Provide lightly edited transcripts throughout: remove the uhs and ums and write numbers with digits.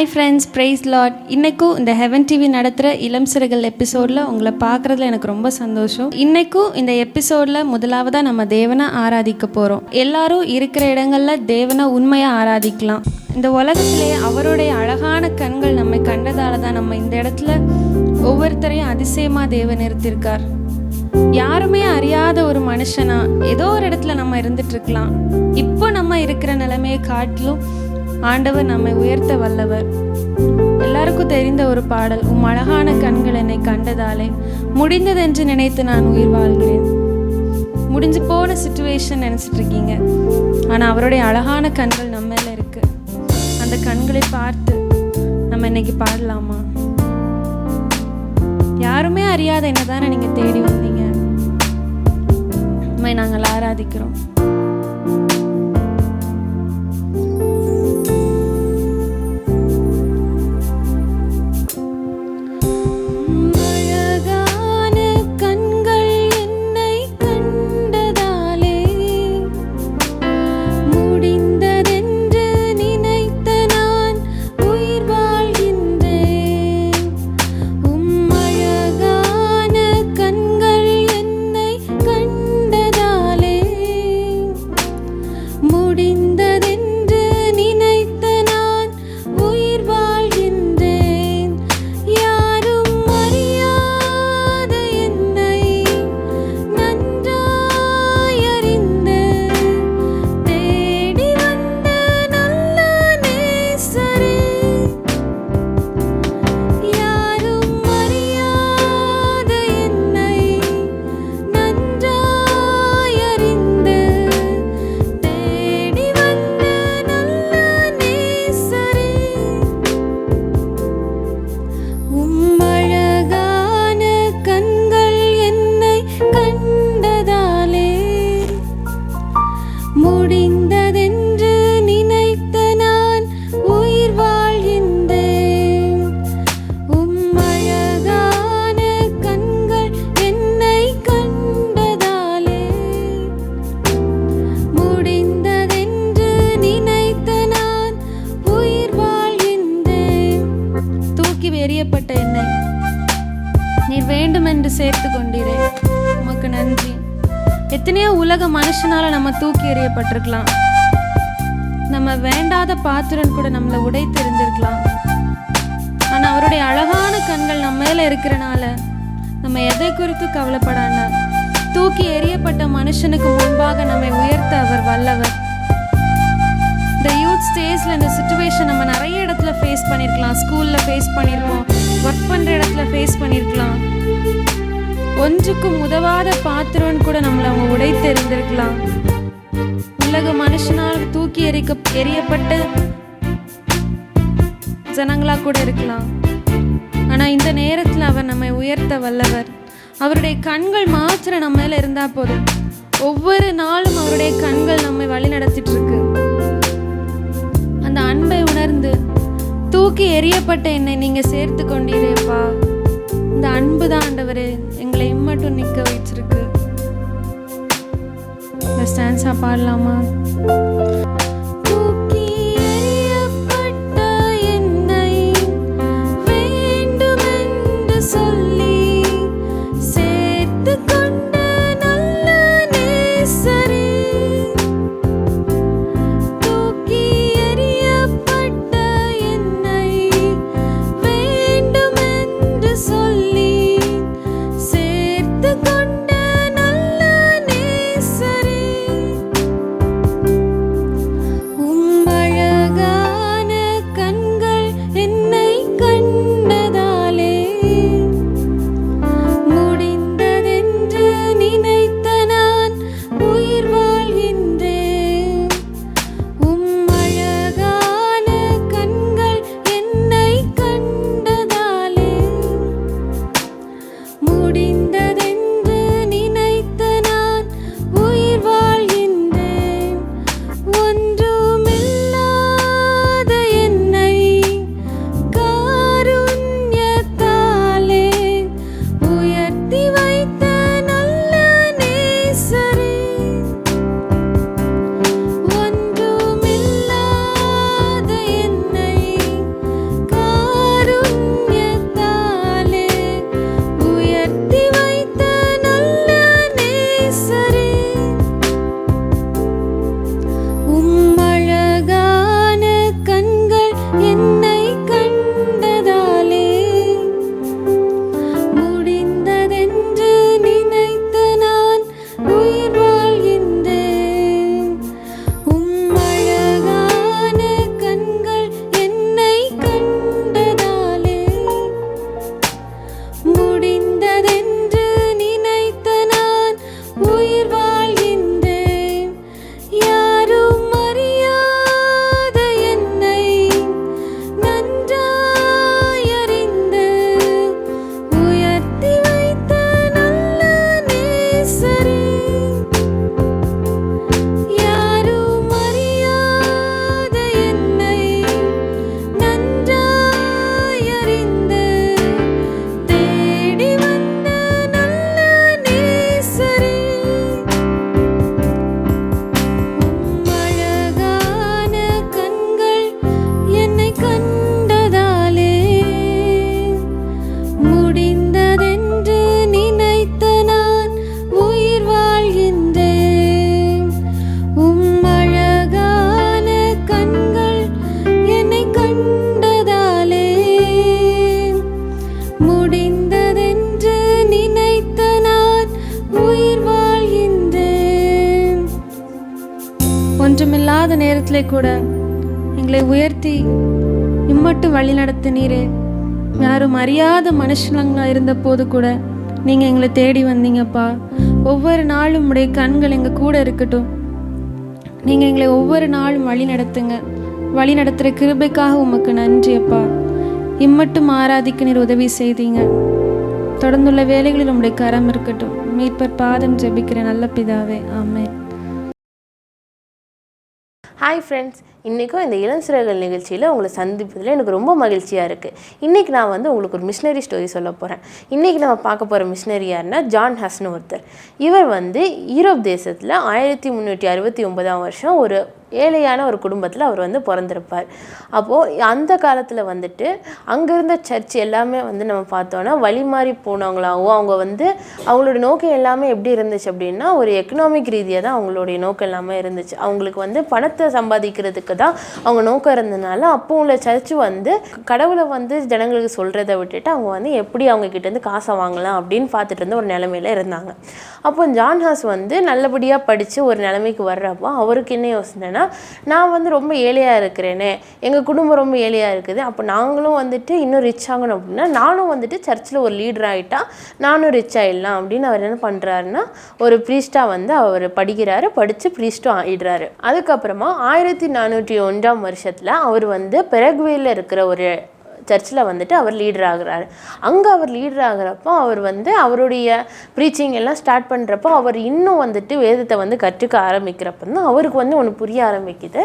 Hi friends, price Lord. இன்றைக்கும் இந்த heaven TV நடத்துகிற இளம் சிறுகள் எபிசோடில் உங்களை பார்க்குறதுல எனக்கு ரொம்ப சந்தோஷம். இன்றைக்கும் இந்த எபிசோடில் முதலாவதாக நம்ம தேவனை ஆராதிக்க போகிறோம். எல்லாரும் இருக்கிற இடங்களில் தேவனை உண்மையாக ஆராதிக்கலாம். இந்த உலகத்திலே அவருடைய அழகான கண்கள் நம்மை கண்டதால தான் நம்ம இந்த இடத்துல ஒவ்வொருத்தரையும் அதிசயமாக தேவன் நிறுத்தியிருக்கார். யாருமே அறியாத ஒரு மனுஷனா ஏதோ ஒரு இடத்துல நம்ம இருந்துட்டு இருக்கலாம். இப்போ நம்ம இருக்கிற நிலைமையை காட்டிலும் ஆண்டவர் நம்மை உயர்த்த வல்லவர். எல்லாருக்கும் தெரிந்த ஒரு பாடல், உம் அழகான கண்கள் என்னை கண்டதாலே முடிந்ததென்று நினைத்து நான் உயிர் வாழ்கிறேன். முடிஞ்சு போன சிச்சுவேஷன் நினைச்சிட்டு இருக்கீங்க, ஆனா அவருடைய அழகான கண்கள் நம்ம மேல இருக்கு. அந்த கண்களை பார்த்து நம்ம இன்னைக்கு பாடலாமா? யாருமே அறியாத என்னதானே நீங்க தேடி வந்தீங்க. உண்மை நாங்கள் ஆராதிக்கிறோம். எறியப்பட்ட என்னை நீர் வேண்டும் என்று சேர்த்து கொண்டீரே, உமக்கு நன்றி. எத்தனையோ உலக மனுஷனால நம்ம தூக்கி எறியப்பட்டிருக்கலாம். நம்ம வேண்டாத பாத்திரம் கூட நம்மளை உடைத்து இருந்திருக்கலாம். ஆனா அவருடைய அழகான கண்கள் நம்ம மேல இருக்கிறனால நம்ம எதை குறித்து கவலைப்படாம தூக்கி எறியப்பட்ட மனுஷனுக்கு முன்பாக நம்மை உயர்த்த அவர் வல்லவர். இந்த யூத் ஸ்டேஜில் இந்த சிச்சுவேஷன் நம்ம நிறைய இடத்துல ஃபேஸ் பண்ணியிருக்கலாம். ஸ்கூலில் ஃபேஸ் பண்ணியிருக்கோம், ஒர்க் பண்ணுற இடத்துல ஃபேஸ் பண்ணியிருக்கலாம். ஒன்றுக்கும் உதவாத பாத்திரம்னு கூட நம்மளை அவங்க உடைத்து எறிந்திருக்கலாம். உலக மனுஷனால் தூக்கி எறியப்பட்ட ஜனங்களா கூட இருக்கலாம். ஆனால் இந்த நேரத்தில் அவர் நம்மை உயர்த்த வல்லவர். அவருடைய கண்கள் மாத்திரம் நம்ம மேலே இருந்தால் போதும். ஒவ்வொரு நாளும் அவருடைய கண்கள் நம்மை வழி நடத்திட்டு இருக்கு. அந்த அன்பை உணர்ந்து தூக்கி எறியப்பட்ட என்னை நீங்க சேர்த்து கொண்டீரேப்பா. இந்த அன்பு தான் ஆண்டவரே எங்களை இம்மட்டும் நிற்க வச்சிருக்கு. இந்த ஸ்டான்ஸா பாடலாமா? நேரத்திலே கூட எங்களை உயர்த்தி இம்மட்டும் வழி நடத்தினீரே. யாரும் அறியாத மனுஷனாக இருந்த போது கூட நீங்கள் எங்களை தேடி வந்தீங்கப்பா. ஒவ்வொரு நாளும் உடைய கண்கள் எங்கள் கூட இருக்கட்டும். நீங்கள் எங்களை ஒவ்வொரு நாளும் வழி நடத்துங்க. வழி நடத்துகிற கிருபைக்காக உமக்கு நன்றி அப்பா. இம்மட்டும் ஆராதிக்க நீர் உதவி செய்தீங்க. தொடர்ந்துள்ள வேலைகளில் உடைய கரம் இருக்கட்டும். மீட்பர் பாதம் ஜெபிக்கிற நல்ல பிதாவே, ஆமென். ஹாய் ஃப்ரெண்ட்ஸ், இன்றைக்கும் இந்த இளம் சிறகுகள் நிகழ்ச்சியில் உங்களை சந்திப்பதில் எனக்கு ரொம்ப மகிழ்ச்சியாக இருக்குது. இன்றைக்கி நான் உங்களுக்கு ஒரு மிஷினரி ஸ்டோரி சொல்ல போகிறேன். இன்றைக்கி நம்ம பார்க்க போகிற மிஷினரி யாருன்னா ஜான் ஹஸ்னு ஒருத்தர். இவர் யூரோப் தேசத்தில் 1369 ஒரு ஏழையான ஒரு குடும்பத்தில் அவர் பிறந்திருப்பார். அப்போது அந்த காலத்தில் அங்கே இருந்த சர்ச் எல்லாமே நம்ம பார்த்தோன்னா வழி மாறி போனவங்களாகவும் அவங்க அவங்களோட நோக்கம் எல்லாமே எப்படி இருந்துச்சு அப்படின்னா, ஒரு எக்கனாமிக் ரீதியாக தான் அவங்களுடைய நோக்கம் எல்லாமே இருந்துச்சு. அவங்களுக்கு பணத்தை சம்பாதிக்கிறதுக்கு தான் அவங்க நோக்கம் இருந்ததுனால அப்போ உள்ள சர்ச்சு கடவுளை ஜனங்களுக்கு சொல்கிறத விட்டுட்டு அவங்க எப்படி அவங்க கிட்டேருந்து காசை வாங்கலாம் அப்படின்னு பார்த்துட்டு இருந்த ஒரு நிலைமையில இருந்தாங்க. அப்போ ஜான் ஹாஸ் நல்லபடியாக படித்து ஒரு நிலைமைக்கு வர்றப்போ அவருக்கு என்ன யோசனைனா, நான் ரொம்ப ஏழையாக இருக்கிறேனே, எங்கள் குடும்பம் ரொம்ப ஏழையாக இருக்குது, அப்போ நாங்களும் இன்னும் ரிச் ஆகணும் அப்படின்னா நானும் சர்ச்சில் ஒரு லீடர் ஆகிட்டா நானும் ரிச் ஆகிடலாம் அப்படின்னு அவர் என்ன பண்ணுறாருன்னா, ஒரு ப்ரீஸ்டாக அவர் படிக்கிறாரு. படித்து ப்ரீஸ்டும் ஆகிடுறாரு. அதுக்கப்புறமா 1401 அவர் பெரகுவேயில் இருக்கிற ஒரு சர்ச்சில் அவர் லீடர் ஆகிறாரு. அங்கே அவர் லீடர் ஆகிறப்போ அவர் அவருடைய ப்ரீச்சிங் எல்லாம் ஸ்டார்ட் பண்ணுறப்போ அவர் இன்னும் வேதத்தை கற்றுக்க ஆரம்பிக்கிறப்ப தான் அவருக்கு ஒன்று புரிய ஆரம்பிக்குது.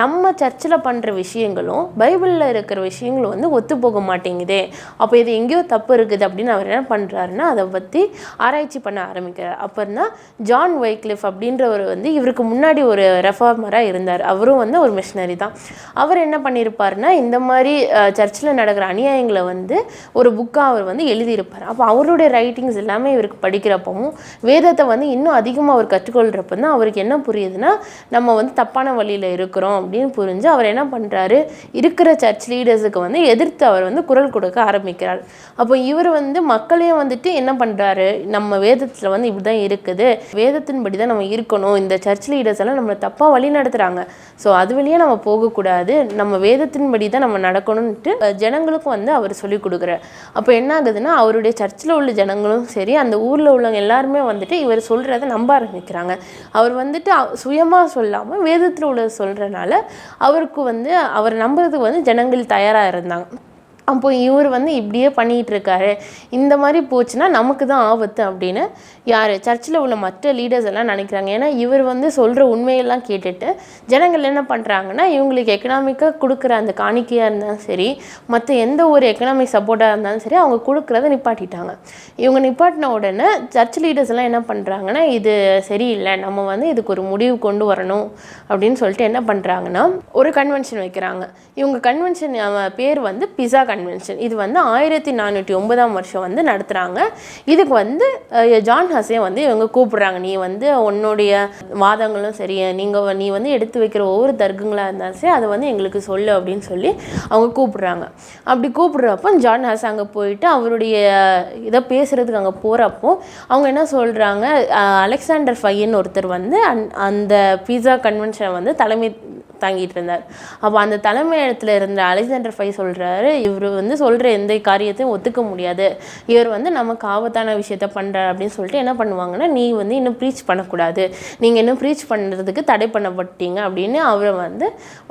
நம்ம சர்ச்சில் பண்ணுற விஷயங்களும் பைபிளில் இருக்கிற விஷயங்களும் ஒத்து போக மாட்டேங்குதே, அப்போ இது எங்கேயோ தப்பு இருக்குது அப்படின்னு அவர் என்ன பண்ணுறாருன்னா அதை பற்றி ஆராய்ச்சி பண்ண ஆரம்பிக்கிறார். அப்புறம் தான் ஜான் வைக்லிஃப் அப்படின்றவர் இவருக்கு முன்னாடி ஒரு ரெஃபார்மராக இருந்தார். அவரும் ஒரு மிஷினரி தான். அவர் என்ன பண்ணியிருப்பாருன்னா, இந்த மாதிரி சர்ச்சில் நடக்கிற அநியாயங்களை ஒரு புக்காக அவர் எழுதியிருப்பார். அப்போ அவருடைய ரைட்டிங்ஸ் எல்லாமே இவருக்கு படிக்கிறப்பவும் வேதத்தை இன்னும் அதிகமாக அவர் கற்றுக்கொள்கிறப்ப தான் அவருக்கு என்ன புரியுதுன்னா, நம்ம தப்பான வழியில் இருக்கிறோம் அப்படின்னு புரிஞ்சு அவர் என்ன பண்ணுறாரு, இருக்கிற சர்ச் லீடர்ஸுக்கு எதிர்த்து அவர் குரல் கொடுக்க ஆரம்பிக்கிறார். அப்போ இவர் மக்களையும் என்ன பண்ணுறாரு, நம்ம வேதத்தில் இப்படி தான் இருக்குது, வேதத்தின்படி தான் நம்ம இருக்கணும், இந்த சர்ச் லீடர்ஸ் எல்லாம் நம்மளை தப்பாக வழி நடத்துகிறாங்க, ஸோ அது வழியாக நம்ம போகக்கூடாது, நம்ம வேதத்தின்படி தான் நம்ம நடக்கணும்ன்ட்டு ஜனங்களுக்கும் அவர் சொல்லிக் கொடுக்குறார். அப்போ என்ன ஆகுதுன்னா, அவருடைய சர்ச்சில் உள்ள ஜனங்களும் சரி, அந்த ஊரில் உள்ளவங்க எல்லாருமே இவர் சொல்கிறத நம்ப ஆரம்பிக்கிறாங்க. அவர் சுயமாக சொல்லாமல் வேதத்தில் உள்ள சொல்கிறனால அவருக்கு அவர் நம்புறதுக்கு ஜனங்கள் தயாராக இருந்தாங்க. அப்போ இவர் இப்படியே பண்ணிகிட்டு இருக்காரு, இந்த மாதிரி போச்சுன்னா நமக்கு தான் ஆபத்து அப்படின்னு யார் சர்ச்சில் உள்ள மற்ற லீடர்ஸ் எல்லாம் நினைக்கிறாங்க. ஏன்னா இவர் சொல்கிற உண்மையெல்லாம் கேட்டுட்டு ஜனங்கள் என்ன பண்ணுறாங்கன்னா, இவங்களுக்கு எக்கனாமிக்காக கொடுக்குற அந்த காணிக்கையாக இருந்தாலும் சரி, மற்ற எந்த ஒரு எக்கனாமிக் சப்போர்ட்டாக இருந்தாலும் சரி, அவங்க கொடுக்குறத நிப்பாட்டிட்டாங்க. இவங்க நிப்பாட்டின உடனே சர்ச் லீடர்ஸ் எல்லாம் என்ன பண்ணுறாங்கன்னா, இது சரியில்லை, நம்ம இதுக்கு ஒரு முடிவு கொண்டு வரணும் அப்படின்னு சொல்லிட்டு என்ன பண்ணுறாங்கன்னா, ஒரு கன்வென்ஷன் வைக்கிறாங்க. இவங்க கன்வென்ஷன் பேர் பிஸா கன்வென்ஷன். இது 1409 நடத்துகிறாங்க. இதுக்கு ஜான் ஹஸையும் இவங்க கூப்பிடுறாங்க. நீ உன்னுடைய வாதங்களும் சரி, நீ எடுத்து வைக்கிற ஒவ்வொரு தர்க்கங்களாக இருந்தாலும் சரி, அதை எங்களுக்கு சொல்லு அப்படின்னு சொல்லி அவங்க கூப்பிடுறாங்க. அப்படி கூப்பிடுறப்போ ஜான் ஹஸ் அங்கே போயிட்டு அவருடைய இதை பேசுகிறதுக்கு அங்கே போகிறப்போ அவங்க என்ன சொல்கிறாங்க, அலெக்சாண்டர் ஃபைன்னு ஒருத்தர் அந்த பீஸா கன்வென்ஷனை தலைமை தாங்கிட்டு இருந்தார். அப்போ அந்த தலைமை இடத்துல இருந்த அலெக்சாண்டர் ஃபை சொல்கிறாரு, இவர் சொல்கிற எந்த காரியத்தையும் ஒத்துக்க முடியாது, இவர் நமக்கு ஆபத்தான விஷயத்த பண்ணுறாரு அப்படின்னு சொல்லிட்டு என்ன பண்ணுவாங்கன்னா, நீ இன்னும் ப்ரீச் பண்ணக்கூடாது, நீங்கள் இன்னும் ப்ரீச் பண்ணுறதுக்கு தடை பண்ணப்பட்டீங்க அப்படின்னு அவரை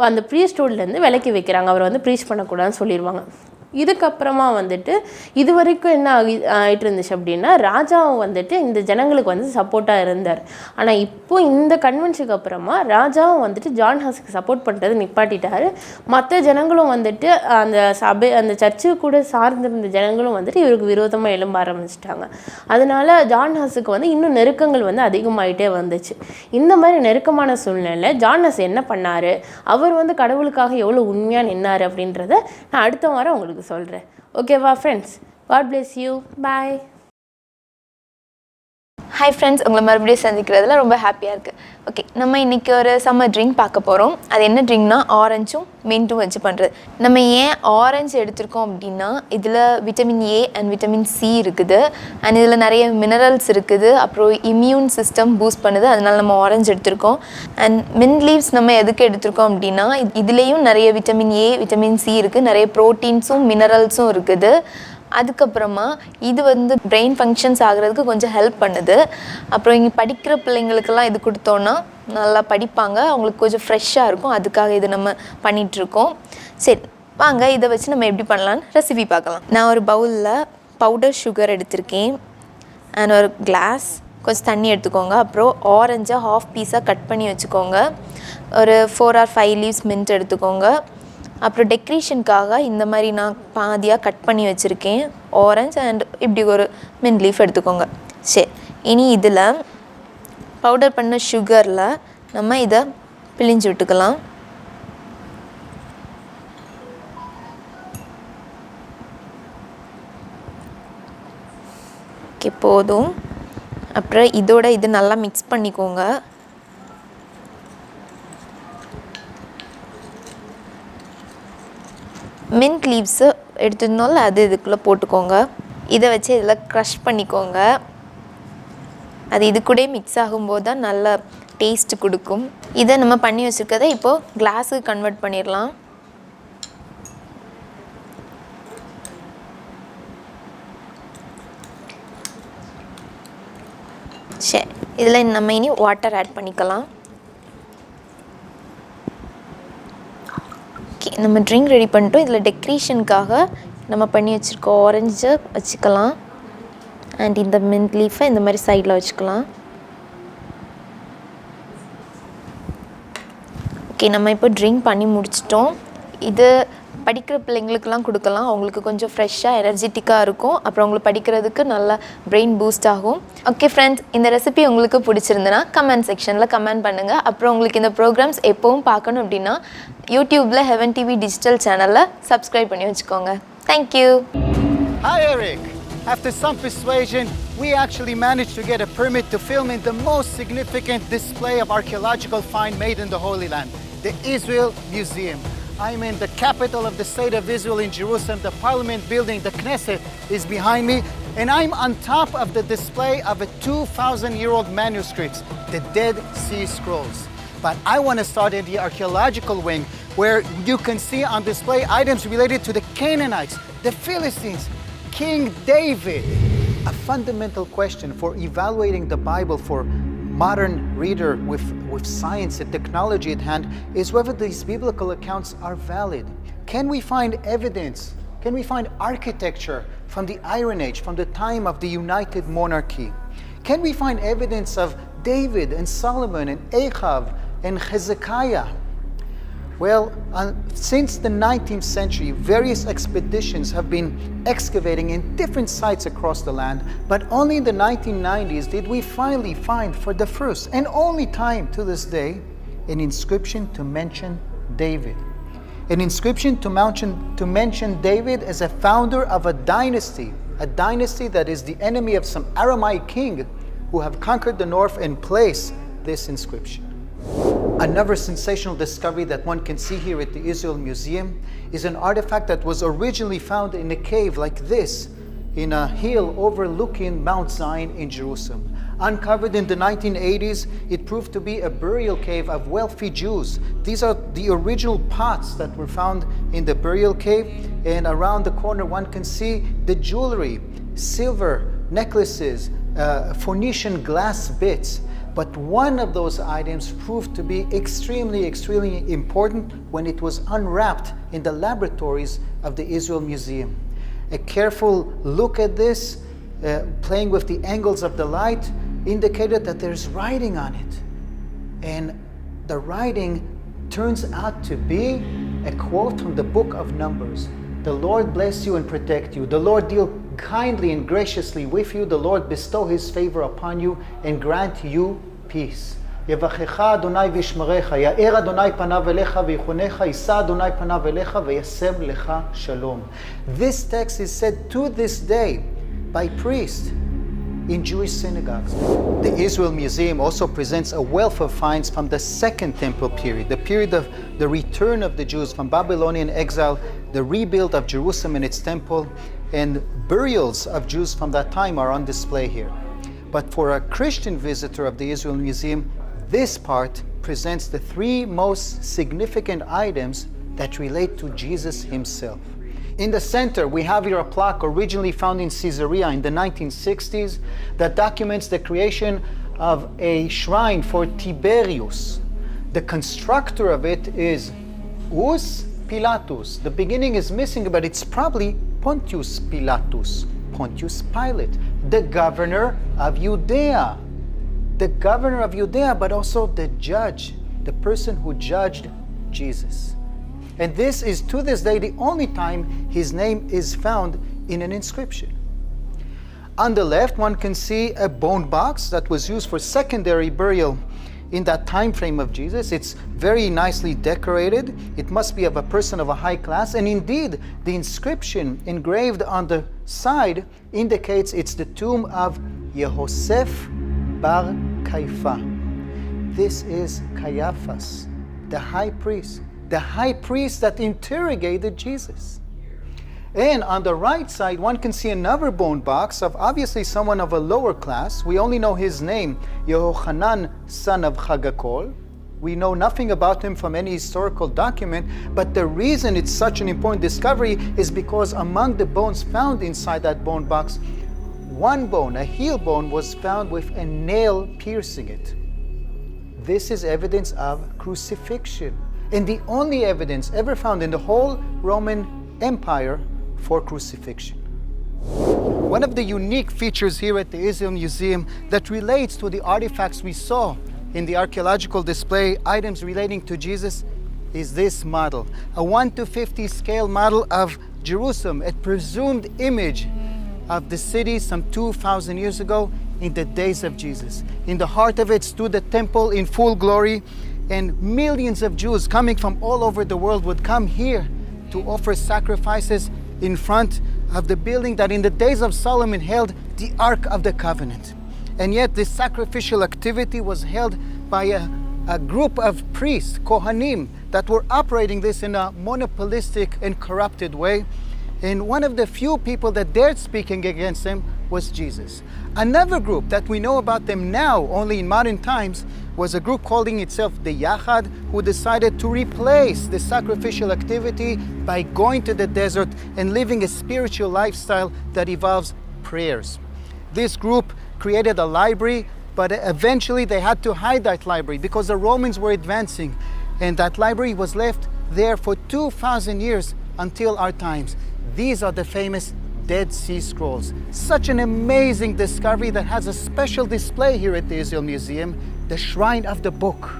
அந்த ப்ரீஸ்டூட்லேருந்து விலக்கி வைக்கிறாங்க. அவர் ப்ரீச் பண்ணக்கூடாதுன்னு சொல்லிடுவாங்க. இதுக்கப்புறமா இது வரைக்கும் என்ன ஆகிட்டு இருந்துச்சு அப்படின்னா, ராஜாவும் இந்த ஜனங்களுக்கு சப்போர்ட்டாக இருந்தார். ஆனால் இப்போ இந்த கன்வென்ஷனுக்கு அப்புறமா ராஜாவும் ஜான் ஹஸ்க்கு சப்போர்ட் பண்ணுறது நிப்பாட்டிட்டார். மற்ற ஜனங்களும் அந்த அந்த சர்ச்சு கூட சார்ந்திருந்த ஜனங்களும் இவருக்கு விரோதமாக எழும்ப ஆரம்பிச்சிட்டாங்க. அதனால ஜான் ஹஸ்க்கு இன்னும் நெருக்கங்கள் அதிகமாகிட்டே வந்துச்சு. இந்த மாதிரி நெருக்கமான சூழ்நிலை ஜான் ஹஸ் என்ன பண்ணார், அவர் கடவுளுக்காக எவ்வளோ உண்மையாக நின்னார் அப்படின்றத நான் அடுத்த வாரம் உங்களுக்கு சொல்கிறேன். ஓகேவா friends? God bless you. Bye. Hi friends, உங்களை மறுபடியும் சந்திக்கிறதுல ரொம்ப ஹாப்பியாக இருக்குது. ஓகே, நம்ம இன்றைக்கி ஒரு சம்மர் ட்ரிங்க் பார்க்க போகிறோம். அது என்ன ட்ரிங்க்னா ஆரஞ்சும் மின்ட்டும் வச்சு பண்ணுறது. நம்ம ஏன் ஆரஞ்சு எடுத்திருக்கோம் அப்படின்னா, இதில் vitamin A and vitamin C இருக்குது. அண்ட் இதில் நிறைய மினரல்ஸ் இருக்குது. அப்புறம் இம்யூன் சிஸ்டம் பூஸ்ட் பண்ணுது. அதனால நம்ம ஆரஞ்சு எடுத்திருக்கோம். அண்ட் மின்ட் லீவ்ஸ் நம்ம எதுக்கு எடுத்திருக்கோம் அப்படின்னா, இதுலேயும் நிறைய விட்டமின் ஏ விட்டமின் சி இருக்குது. நிறைய ப்ரோட்டீன்ஸும் மினரல்ஸும் இருக்குது. அதுக்கப்புறமா இது வந்து பிரெயின் ஃபங்க்ஷன்ஸ் ஆகிறதுக்கு கொஞ்சம் ஹெல்ப் பண்ணுது. அப்புறம் இங்கே படிக்கிற பிள்ளைங்களுக்கெல்லாம் இது கொடுத்தோன்னா நல்லா படிப்பாங்க, அவங்களுக்கு கொஞ்சம் ஃப்ரெஷ்ஷாக இருக்கும். அதுக்காக இது நம்ம பண்ணிகிட்ருக்கோம். சரி வாங்க, இதை வச்சு நம்ம எப்படி பண்ணலான்னு ரெசிபி பார்க்கலாம். நான் ஒரு பவுலில் பவுடர் சுகர் எடுத்திருக்கேன். அண்ட் ஒரு கிளாஸ் கொஞ்சம் தண்ணி எடுத்துக்கோங்க. அப்புறம் ஆரஞ்சை ஹாஃப் பீஸாக கட் பண்ணி வச்சுக்கோங்க. ஒரு 4 or 5 லீவ்ஸ் மின்ட் எடுத்துக்கோங்க. அப்புறம் டெக்கரேஷனுக்காக இந்த மாதிரி நான் பாதியாக கட் பண்ணி வச்சுருக்கேன் ஆரஞ்சு அண்ட் இப்படி ஒரு மின்ட் லீஃப் எடுத்துக்கோங்க. சரி, இனி இதில் பவுடர் பண்ண சுகரில் நம்ம இதை பிழிஞ்சு விட்டுக்கலாம். ஓகே, போதும். அப்புறம் இதோட இது நல்லா மிக்ஸ் பண்ணிக்கோங்க. மின்ட் லீவ்ஸு எடுத்துருந்தோம்ல, அது இதுக்குள்ளே போட்டுக்கோங்க. இதை வச்சு இதில் க்ரஷ் பண்ணிக்கோங்க. அது இது கூட மிக்ஸ் ஆகும்போது தான் நல்ல டேஸ்ட் கொடுக்கும். இதை நம்ம பண்ணி வச்சுருக்கதை இப்போது கிளாஸுக்கு கன்வெர்ட் பண்ணிடலாம். சரி, இதில் நம்ம இனி வாட்டர் ஆட் பண்ணிக்கலாம். நம்ம ட்ரிங்க் ரெடி பண்ணிட்டோம். இதில் டெக்கரேஷனுக்காக நம்ம பண்ணி வச்சுருக்க ஆரஞ்சை வச்சுக்கலாம். அண்ட் இந்த மின்ட் லீஃபை இந்த மாதிரி சைடில் வச்சுக்கலாம். ஓகே, நம்ம இப்போ ட்ரிங்க் பண்ணி முடிச்சிட்டோம். இது படிக்கிற பிள்ளைங்களுக்கெல்லாம் கொடுக்கலாம். அவங்களுக்கு கொஞ்சம் ஃப்ரெஷ்ஷாக எனர்ஜெட்டிக்காக இருக்கும். அப்புறம் அவங்களுக்கு படிக்கிறதுக்கு நல்லா பிரெயின் பூஸ்ட் ஆகும். ஓகே ஃப்ரெண்ட்ஸ், இந்த ரெசிபி உங்களுக்கு பிடிச்சிருந்துன்னா கமெண்ட் செக்ஷனில் கமெண்ட் பண்ணுங்கள். அப்புறம் உங்களுக்கு இந்த ப்ரோக்ராம்ஸ் எப்போவும் பார்க்கணும் அப்படின்னா யூடியூப்பில் ஹெவன் டிவி டிஜிட்டல் சேனலில் சப்ஸ்கிரைப் பண்ணி வச்சுக்கோங்க. Thank you. Hi Eric! After some persuasion, we actually managed to get a permit to film in the most significant display of archaeological find made in the Holy Land, the Israel Museum. I'm in the capital of the state of Israel in Jerusalem. The parliament building, the Knesset, is behind me. And I'm on top of the display of a 2,000-year-old manuscript, the Dead Sea Scrolls. But I want to start in the archaeological wing, where you can see on display items related to the Canaanites, the Philistines, King David. A fundamental question for evaluating the Bible for modern reader with science and technology at hand is whether these biblical accounts are valid. Can we find evidence? Can we find architecture from the Iron Age, from the time of the United Monarchy? Can we find evidence of David and Solomon and Ahab and Hezekiah? Well, since the 19th century, various expeditions have been excavating in different sites across the land, but only in the 1990s did we finally find, for the first and only time to this day, an inscription to mention David. An inscription to mention David as a founder of a dynasty that is the enemy of some Aramaic king who have conquered the north and placed this inscription. Another sensational discovery that one can see here at the Israel Museum is an artifact that was originally found in a cave like this, in a hill overlooking Mount Zion in Jerusalem. Uncovered in the 1980s, it proved to be a burial cave of wealthy Jews. These are the original pots that were found in the burial cave, and around the corner one can see the jewelry, silver necklaces, Phoenician glass bits. But one of those items proved to be extremely important when it was unwrapped in the laboratories of the Israel Museum. A careful look at this, playing with the angles of the light, indicated that there's writing on it. And the writing turns out to be a quote from the book of Numbers. The Lord bless you and protect you. The Lord deal kindly and graciously with you. The Lord bestow His favor upon you and grant you peace. יברכך אדוני וישמרך, יאר אדוני פניו אליך ויחונך, יישא אדוני פניו אליך וישם לך שלום. This text is said to this day by priests in Jewish synagogues. The Israel Museum also presents a wealth of finds from the Second Temple period, the period of the return of the Jews from Babylonian exile, the rebuild of Jerusalem and its temple, and burials of Jews from that time are on display here. But for a Christian visitor of the Israel Museum, this part presents the three most significant items that relate to Jesus himself. In the center, we have here a plaque originally found in Caesarea in the 1960s that documents the creation of a shrine for Tiberius. The constructor of it is Us Pilatus. The beginning is missing, but it's probably Pontius Pilatus, Pontius Pilate, the governor of Judea. The governor of Judea, but also the judge, the person who judged Jesus. And this is, to this day, the only time his name is found in an inscription. On the left, one can see a bone box that was used for secondary burial in that time frame of Jesus. It's very nicely decorated. It must be of a person of a high class. And indeed, the inscription engraved on the side indicates it's the tomb of Yehosef bar Caiaphas. This is Caiaphas, the high priest that interrogated Jesus. And on the right side, one can see another bone box of obviously someone of a lower class. We only know his name, Yehochanan, son of Chagakol. We know nothing about him from any historical document, but the reason it's such an important discovery is because among the bones found inside that bone box, one bone, a heel bone, was found with a nail piercing it. This is evidence of crucifixion, and the only evidence ever found in the whole Roman Empire for crucifixion. One of the unique features here at the Israel Museum that relates to the artifacts we saw in the archaeological display, items relating to Jesus, is this model, a 1:50 scale model of Jerusalem, a presumed image of the city some 2,000 years ago in the days of Jesus. In the heart of it stood the temple in full glory, and millions of Jews coming from all over the world would come here to offer sacrifices in front of the building that in the days of Solomon held the Ark of the Covenant. And yet this sacrificial activity was held by a group of priests, Kohanim, that were operating this in a monopolistic and corrupted way. And one of the few people that dared speaking against them was Jesus. Another group that we know about them now, only in modern times, was a group calling itself the Yachad, who decided to replace the sacrificial activity by going to the desert and living a spiritual lifestyle that involves prayers. This group created a library, but eventually they had to hide that library because the Romans were advancing, and that library was left there for 2,000 years until our times. These are the famous Dead Sea Scrolls. Such an amazing discovery that has a special display here at the Israel Museum, the Shrine of the Book.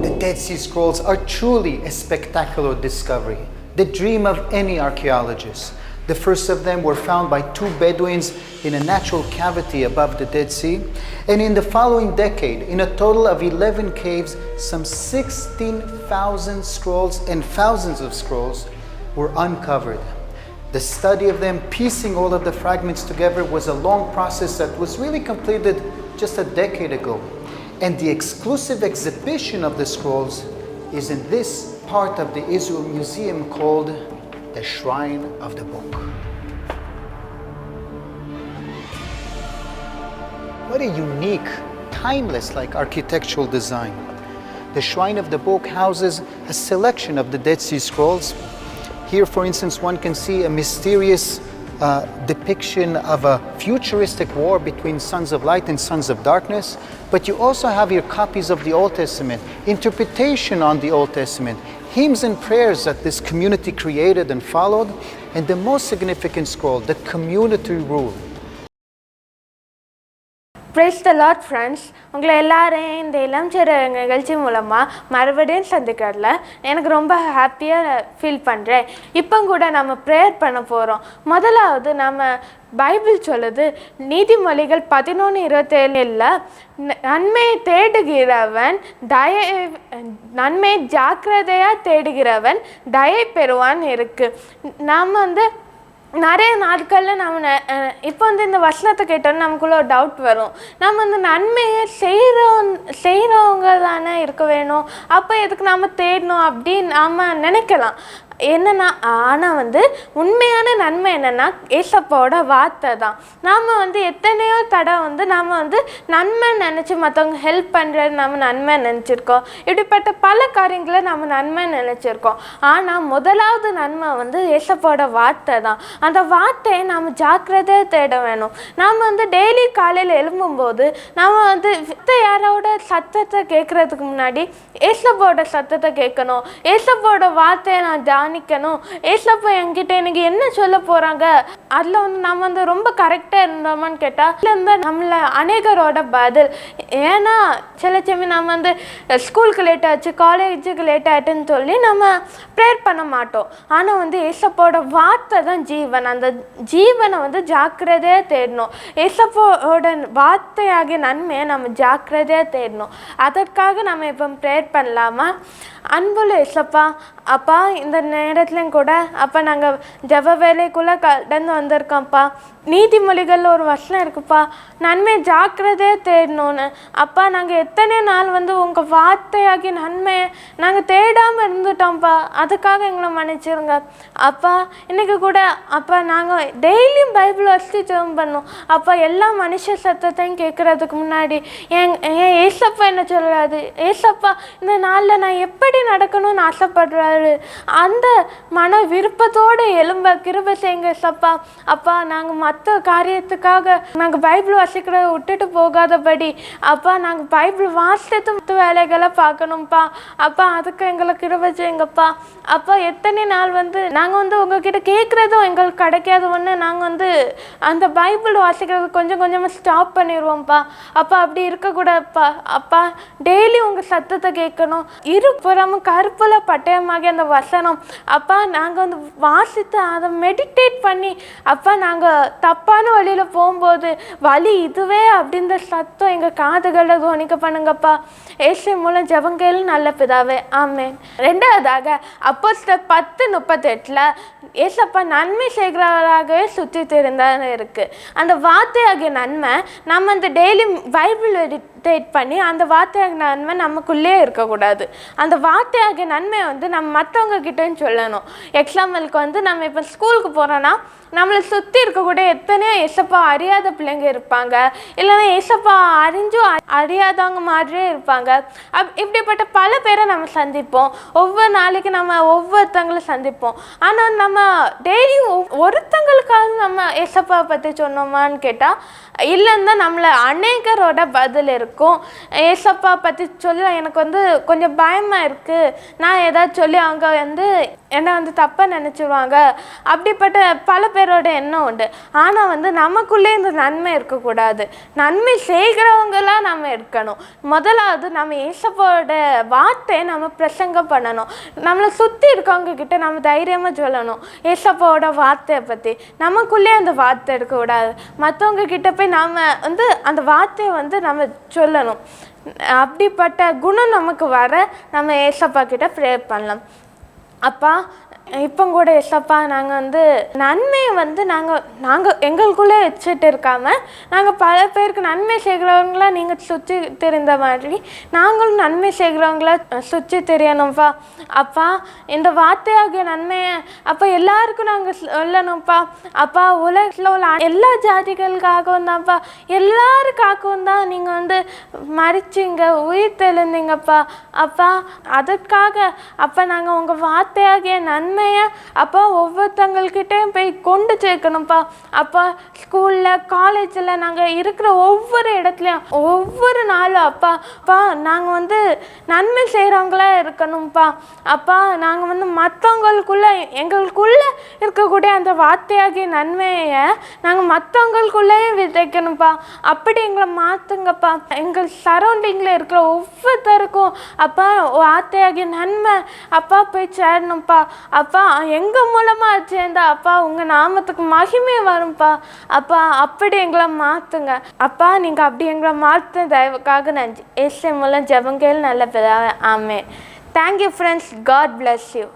The Dead Sea Scrolls are truly a spectacular discovery, the dream of any archaeologist. The first of them were found by two Bedouins in a natural cavity above the Dead Sea. And in the following decade, in a total of 11 caves, some 16,000 scrolls and thousands of scrolls were uncovered. The study of them, piecing all of the fragments together, was a long process that was really completed just a decade ago. And the exclusive exhibition of the scrolls is in this part of the Israel Museum called the Shrine of the Book. What a unique, timeless-like architectural design. The Shrine of the Book houses a selection of the Dead Sea Scrolls. Here, for instance, one can see a mysterious depiction of a futuristic war between sons of light and sons of darkness. But you also have here copies of the Old Testament, interpretation on the Old Testament, hymns and prayers that this community created and followed, and the most significant scroll, the community rule. Praise the Lord, friends. உங்களை எல்லாரையும் இந்த இளம்சிறு நிகழ்ச்சி மூலமாக மறுபடியும் சந்திக்கிறதுல எனக்கு ரொம்ப ஹாப்பியாக ஃபீல் பண்ணுறேன். இப்போ கூட நம்ம ப்ரேயர் பண்ண போகிறோம். முதலாவது நம்ம பைபிள் சொல்லுது, நீதிமொழிகள் 11:27 நன்மையை தேடுகிறவன் நன்மை ஜாக்கிரதையாக தேடுகிறவன் தயை பெறுவான் இருக்குது. நாம் நிறைய நாட்களில் நம்ம இப்போ வந்து இந்த வசனத்தை கேட்டோன்னு நமக்குள்ள ஒரு டவுட் வரும். நம்ம இந்த நன்மையை செய்கிறவங்க தானே இருக்க வேணும், அப்போ எதுக்கு நம்ம தேடணும் அப்படின்னு நாம் நினைக்கலாம். என்னென்னா ஆனால் வந்து உண்மையான நன்மை என்னென்னா ஏசப்பாவோட வார்த்தை தான். நாம் வந்து எத்தனையோ தடவை வந்து நாம் வந்து நன்மை நினச்சி மற்றவங்க ஹெல்ப் பண்ணுறது நம்ம நன்மை நினச்சிருக்கோம். இப்படிப்பட்ட பல காரியங்களை நம்ம நன்மை நினச்சிருக்கோம். ஆனால் முதலாவது நன்மை வந்து ஏசப்பாவோட வார்த்தை தான். அந்த வார்த்தையை நாம் ஜாக்கிரதையாக தேட வேணும். நாம் வந்து டெய்லி காலையில் எழும்பும்போது நாம் வந்து யாரோட சத்தத்தை கேட்குறதுக்கு முன்னாடி ஏசப்பாவோட சத்தத்தை கேட்கணும். ஏசப்பாவோட வார்த்தையை நான் தியானிக்கணும். ஏசப்பா என்கிட்ட எனக்கு என்ன சொல்ல போகிறாங்க, அதில் வந்து நம்ம வந்து ரொம்ப கரெக்டாக இருந்தோமான்னு கேட்டால் இருந்தால் நம்மளை அநேகரோட பதில். ஏன்னா சில சமயம் நம்ம வந்து ஸ்கூலுக்கு லேட் ஆச்சு, காலேஜுக்கு லேட் ஆகிட்டுன்னு சொல்லி நம்ம ப்ரேயர் பண்ண மாட்டோம். ஆனால் வந்து ஏசப்பாவோட வார்த்தை தான் ஜீவன். அந்த ஜீவனை வந்து ஜாக்கிரதையாக தேடணும். ஏசப்பாவோட வார்த்தையாகிய நன்மையை நம்ம ஜாக்கிரதையாக தேடணும். அதற்காக நம்ம இப்போ ப்ரேயர் பண்ணலாமா? அன்புள்ள ஏசப்பா, அப்பா இந்த நேரத்துலையும் கூட அப்பா நாங்கள் ஜெப வேலைக்குள்ளே கடந்து வந்திருக்கோம்ப்பா. நீதிமொழிகளில் ஒரு வசனம் இருக்குப்பா, நன்மை ஜாக்கிரதையாக தேடணும்னு. அப்பா நாங்கள் எத்தனை நாள் வந்து உங்கள் வார்த்தையாகி நன்மையை நாங்கள் தேடாமல் இருந்துட்டோம்ப்பா. அதுக்காக எங்களை மன்னிச்சிருங்க அப்பா. இன்றைக்கி கூட அப்பா நாங்கள் டெய்லியும் பைபிள் வச்சு ஜெபம் பண்ணோம் அப்பா. எல்லா மனுஷ சத்தத்தையும் கேட்குறதுக்கு முன்னாடி ஏன் ஏசப்பா என்ன சொல்கிறாரு, ஏசப்பா இந்த நாளில் நான் எப்படி நடக்கணும்னு ஆசைப்படுறாரு, அந்த மன விருப்பத்தோடு எலும்ப கிருபை செய்யுங்க ஏசப்பா. அப்பா நாங்கள் மற்ற காரியத்துக்காக நாங்கள் பைபிள் வாசிக்கிறத விட்டுட்டு போகாதபடி அப்பா நாங்கள் பைபிள் வாசித்து மற்ற வேலைகளை பார்க்கணும்ப்பா. அப்பா அதுக்கு எங்களை கிருபை செய்யுங்கப்பா. அப்பா எத்தனை நாள் வந்து நாங்கள் வந்து உங்ககிட்ட கேட்குறதும் எங்களுக்கு கிடைக்காத ஒன்று நாங்கள் வந்து அந்த பைபிள் வாசிக்கிறது கொஞ்சம் கொஞ்சமாக ஸ்டாப் பண்ணிடுவோம்ப்பா. அப்பா அப்படி இருக்கக்கூடாதுப்பா. அப்பா டெய்லி உங்கள் சத்தத்தை கேட்கணும். இருபுறமும் கருப்புல பட்டயமாகி அந்த வசனம் அப்பா நாங்கள் வந்து வாசித்து அதை மெடிடேட் பண்ணி அப்பா நாங்கள் தப்பான வழியில் போகும்போது வழி இதுவே அப்படின்ற சத்தம் எங்கள் காதுகளை துவனிக்க பண்ணுங்கப்பா. ஏசு மூலம் ஜெபங்கள் நல்ல பிதாவே, ஆமென். ரெண்டாவதாக அப்போஸ்தலர் 10:38 ஏசப்பா நன்மை செய்கிறவராகவே சுற்றி தெரிந்தான்னு இருக்குது. அந்த வார்த்தையாகிய நன்மை நம்ம அந்த டெய்லி பைபிள் மெடிடேட் பண்ணி அந்த வார்த்தையாகிய நன்மை நமக்குள்ளே இருக்கக்கூடாது. அந்த வார்த்தையாகிய நன்மையை வந்து நம்ம மற்றவங்க கிட்டேன்னு சொல்லணும். எக்ஸாம்பிளுக்கு வந்து நம்ம இப்போ ஸ்கூலுக்கு போகிறோன்னா நம்மளை சுற்றி இருக்கக்கூடிய எத்தனையோ ஏசப்பா அறியாத பிள்ளைங்க இருப்பாங்க, இல்லைன்னா ஏசப்பா அறிஞ்சும் அறியாதவங்க மாதிரியே இருப்பாங்க. இப்படிப்பட்ட பல பேரை நம்ம சந்திப்போம். ஒவ்வொரு நாளைக்கு நம்ம ஒவ்வொருத்தங்களும் சந்திப்போம். ஆனால் நம்ம டெய்லியும் ஒருத்தங்களுக்காக நம்ம ஏசப்பா பற்றி சொன்னோமான்னு கேட்டால் இல்லைன்னு தான் நம்மளை அநேகரோட பதில் இருக்கும். ஏசப்பா பற்றி சொல்ல எனக்கு வந்து கொஞ்சம் பயமாக இருக்குது, நான் ஏதாவது சொல்லி அவங்க வந்து என்னை வந்து தப்பாக நினச்சிடுவாங்க, அப்படிப்பட்ட பல பேரோட எண்ணம் உண்டு. ஆனால் வந்து நமக்குள்ளே இந்த நன்மை இருக்கக்கூடாது. நன்மை செய்கிறவங்களாம் நம்ம இருக்கணும். முதலாவது நம்ம ஏசப்பாவோட வார்த்தையை நம்ம பிரசங்கம் பண்ணணும். நம்மளை சுற்றி இருக்கவங்க கிட்ட நம்ம தைரியமாக சொல்லணும் ஏசப்பாவோட வார்த்தையை பற்றி. நமக்குள்ளே அந்த வார்த்தை இருக்கக்கூடாது. மற்றவங்க கிட்ட போய் நம்ம வந்து அந்த வார்த்தையை வந்து நம்ம சொல்லணும். அப்படிப்பட்ட குணம் நமக்கு வர நம்ம ஏசப்பா கிட்ட ப்ரேயர் பண்ணலாம். அப்பா இப்போ கூட ஏசப்பா நாங்கள் வந்து நன்மையை வந்து நாங்கள் எங்களுக்குள்ளே வச்சுட்டு இருக்காமல் நாங்கள் பல பேருக்கு நன்மை செய்கிறவங்களா நீங்கள் சுற்றி தெரிந்த மாதிரி நாங்களும் நன்மை செய்கிறவங்களா சுற்றி தெரியணும்ப்பா. அப்பா இந்த வார்த்தையாகிய நன்மையை அப்போ எல்லாருக்கும் நாங்கள் சொல்லணும்ப்பா. அப்பா உலகத்தில் உள்ள எல்லா ஜாதிகளுக்காகவும் தான்ப்பா, எல்லாருக்காகவும் தான் நீங்கள் வந்து மறிச்சிங்க, உயிர் தெழுந்தீங்கப்பா. அப்பா அதற்காக அப்போ நாங்கள் உங்கள் வார்த்தையாகிய நன்மையை அப்பா ஒவ்வொருத்தங்கள்கிட்டையும் போய் கொண்டு சேர்க்கணும்ப்பா. அப்பா ஸ்கூலில் காலேஜில் நாங்கள் இருக்கிற ஒவ்வொரு இடத்துலையும் ஒவ்வொரு நாளும் அப்பா நாங்கள் வந்து நன்மை செய்கிறவங்களா இருக்கணும்ப்பா. அப்பா நாங்கள் வந்து மற்றவங்களுக்குள்ளே எங்களுக்குள்ளே இருக்கக்கூடிய அந்த வார்த்தையாகிய நன்மையை நாங்கள் மற்றவங்களுக்குள்ளேயும் விதைக்கணும்ப்பா. அப்படி எங்களை மாற்றுங்கப்பா. எங்கள் சரௌண்டிங்கில் இருக்கிற ஒவ்வொருத்தருக்கும் அப்பா வார்த்தையாகிய நன்மை அப்பா போய் சேரணும்ப்பா. அப்பா எங்கள் மூலமாக சேர்ந்தா அப்பா உங்கள் நாமத்துக்கு மகிமை வரும்ப்பா. அப்பா அப்படி எங்களை மாற்றுங்க அப்பா. நீங்கள் அப்படி எங்களை மாற்ற தயவுக்காக நன்றி. இயேசு மூலம் ஜெபங்கள் நல்ல பிதாவே, ஆமென். Thank you friends. God bless you.